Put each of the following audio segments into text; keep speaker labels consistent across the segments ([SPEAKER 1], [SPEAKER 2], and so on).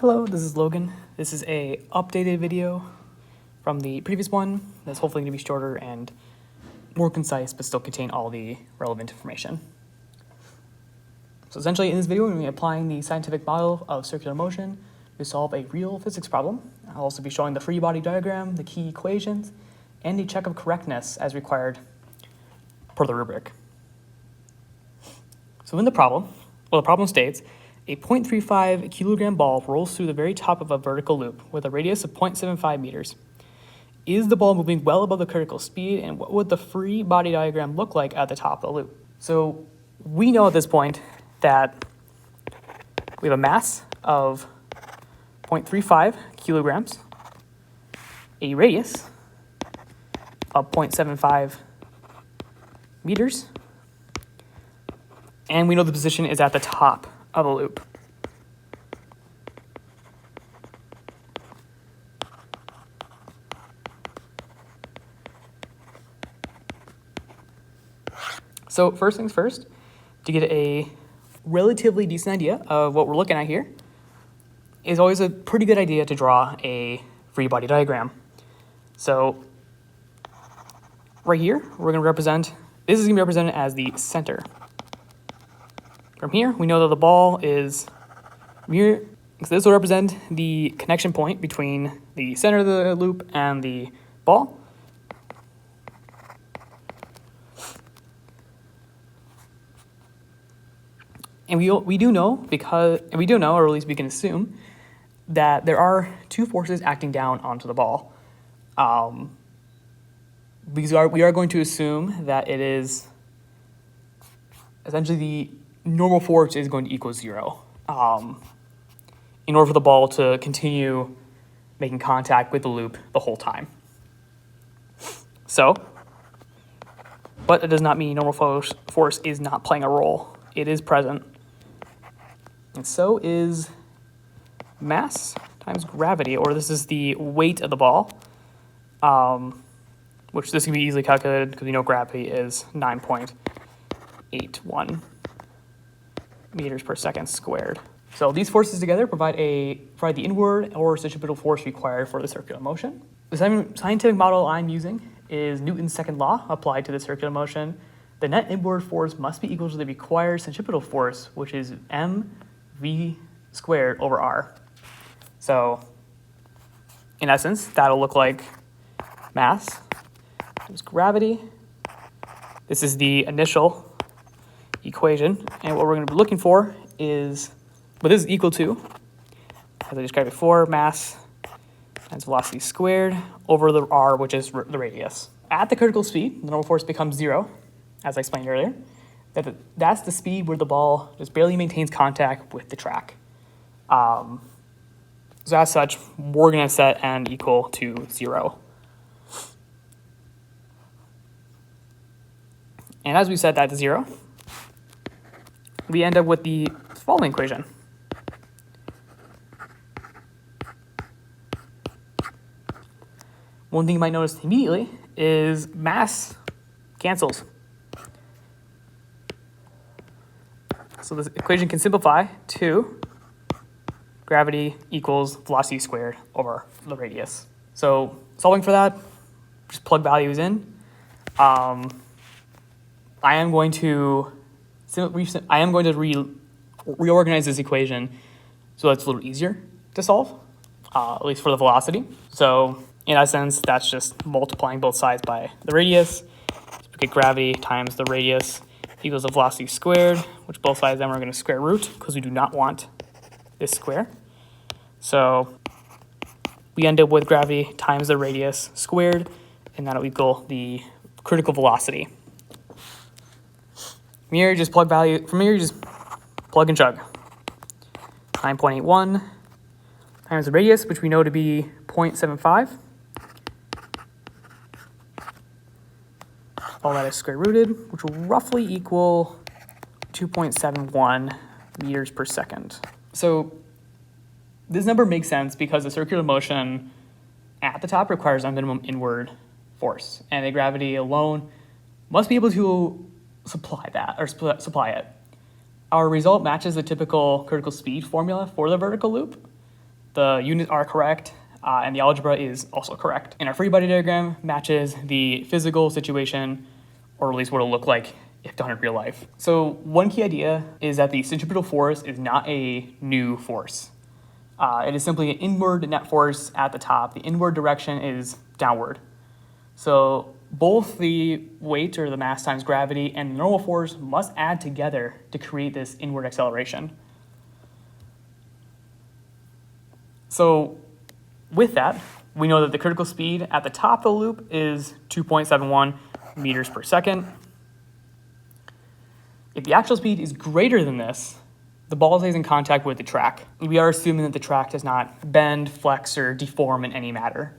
[SPEAKER 1] Hello, this is Logan. This is a updated video from the previous one that's hopefully going to be shorter and more concise, but still contain all the relevant information. So essentially in this video, we're going to be applying the scientific model of circular motion to solve a real physics problem. I'll also be showing the free body diagram, the key equations, and a check of correctness as required per the rubric. So in the problem, the problem states, a 0.35 kilogram ball rolls through the very top of a vertical loop with a radius of 0.75 meters. Is the ball moving well above the critical speed, and what would the free body diagram look like at the top of the loop? So we know at this point that we have a mass of 0.35 kilograms, a radius of 0.75 meters, and we know the position is at the top of a loop. So first things first, to get a relatively decent idea of what we're looking at here, is always a pretty good idea to draw a free body diagram. So right here, we're going to represent, this is going to be represented as the center. From here, we know that the ball is here, so this will represent the connection point between the center of the loop and the ball. And we do know, or at least we can assume, that there are two forces acting down onto the ball. Because we are going to assume that it is essentially the normal force is going to equal 0 in order for the ball to continue making contact with the loop the whole time. So, but it does not mean normal force is not playing a role. It is present. And so is mass times gravity, or this is the weight of the ball, which this can be easily calculated because we know gravity is 9.81 meters per second squared. So these forces together provide the inward or centripetal force required for the circular motion. The scientific model I'm using is Newton's second law applied to the circular motion. The net inward force must be equal to the required centripetal force, which is mv squared over r. So in essence, that'll look like mass times gravity. This is the initial equation, and what we're going to be looking for is, what this is equal to, as I described before, mass times velocity squared over the r, which is the radius. At the critical speed, the normal force becomes 0, as I explained earlier. That's the speed where the ball just barely maintains contact with the track. So as such, we're going to set n equal to 0. And as we set that to 0, we end up with the following equation. One thing you might notice immediately is mass cancels. So this equation can simplify to gravity equals velocity squared over the radius. So solving for that, just plug values in. I am going to reorganize this equation so that it's a little easier to solve, at least for the velocity. So in essence, that's just multiplying both sides by the radius. So we get gravity times the radius equals the velocity squared, which both sides then we're going to square root because we do not want this square. So we end up with gravity times the radius squared, and that'll equal the critical velocity. From here, you just plug and chug. 9.81 times the radius, which we know to be 0.75. All that is square rooted, which will roughly equal 2.71 meters per second. So this number makes sense because the circular motion at the top requires a minimum inward force, and the gravity alone must be able to supply it. Our result matches the typical critical speed formula for the vertical loop. the units are correct, and the algebra is also correct. And our free body diagram matches the physical situation, or at least what it'll look like if done in real life. So one key idea is that the centripetal force is not a new force. It is simply an inward net force at the top. The inward direction is downward. So both the weight, or the mass times gravity, and the normal force must add together to create this inward acceleration. So with that, we know that the critical speed at the top of the loop is 2.71 meters per second. If the actual speed is greater than this, the ball stays in contact with the track. We are assuming that the track does not bend, flex, or deform in any matter.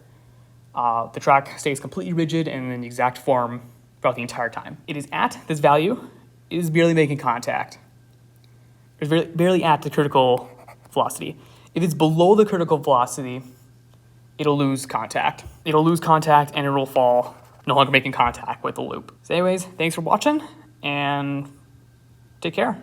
[SPEAKER 1] The track stays completely rigid and in the exact form throughout the entire time. It is at this value, it is barely making contact. It's barely at the critical velocity. If it's below the critical velocity, it'll lose contact. It'll lose contact and it will fall, no longer making contact with the loop. So anyways, thanks for watching and take care.